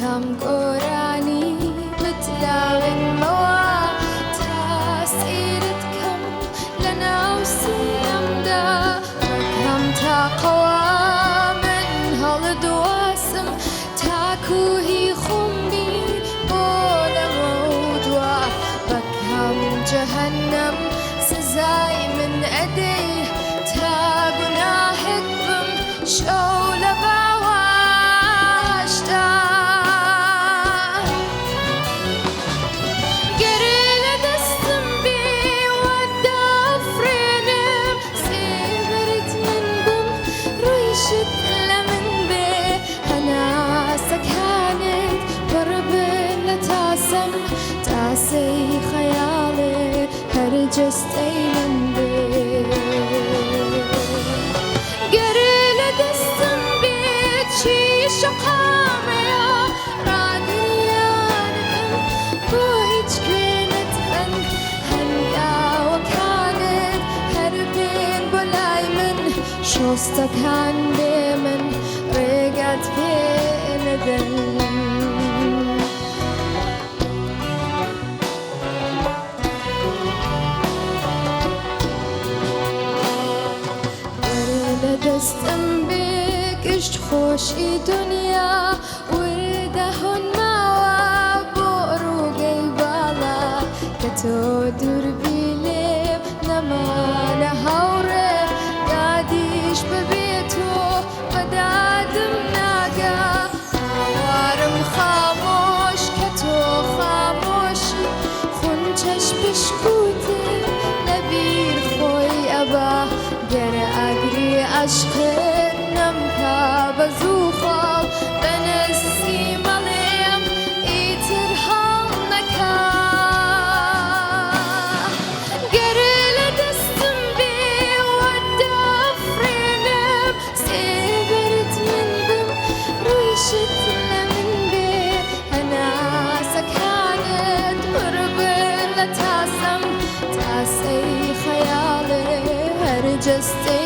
بەکەم گۆرانی بتلاون مەوە تاسیرت کەم لە ناو سینەمدا بەکەم تاقەوە من هەڵدواسم تاکوهی خۆمی بۆ لەمەودووە بەکەم جەهەنەم سزای من ئەدەی تا گوناهێک بم شەو لە باواشدا گەرێ لە دەستم بێ وەدافرێنم سێبەرت من بم ڕوویشت لە من بێ هەناسەکانت پڕ بن لە تاسەم تاسەی خەیاڵێ هەرجەستەی من بێ گەرێ لە دەستم بێ چی شەقامەیە ڕادریانەکەم بۆ هیچ کوێنت بن هەنگاوەکانت هەر بێن بۆ لای من شۆستەکان بێ من ڕێگات پێ نەدەن دەستم بێ گشت خۆشی دنیا وردە هۆنماوە بۆ ڕووگەی باڵا کە تۆ دووربی لێم نەمانە هاوڕێ یادیش ببێت تۆ بەدادم ناگا هاوارم خامۆش کە تۆ خامۆشی خونچەش پشکوتت لەبیر خۆی ئەبا گەرە ئاگری عەشقت نەمکا بە زوو خاڵ بەنەسی مەڵێم ئیتر هەڵ نەکا گەرە لە دەستم بێ وەدافرێنم سێبەرت من بم ڕوویشت لە من بێ هەناسەکانت پڕ بن لە تاسەم تاسەی خەیاڵێ هەرجەستێ